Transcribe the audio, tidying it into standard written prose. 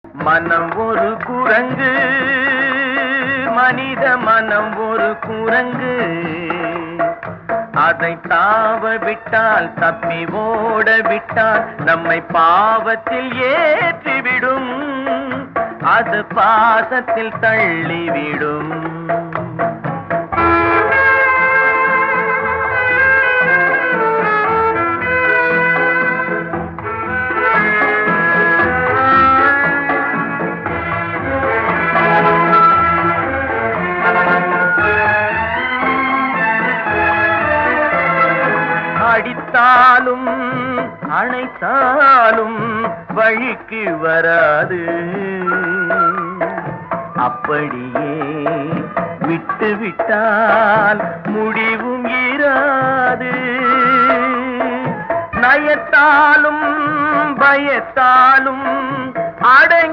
மனம் ஒரு குரங்கு, மனித மனம் ஒரு குரங்கு. அதை தாவ விட்டால், தப்பி ஓட விட்டால், நம்மை பாவத்தில் ஏற்றிவிடும். அது பாசத்தில் தள்ளிவிடும். அடித்தாலும் அணைத்தாலும் வழிக்கு வராது. அப்படியே விட்டு விட்டால் முடிவும் இராது. நயத்தாலும் பயத்தாலும் அடங்கி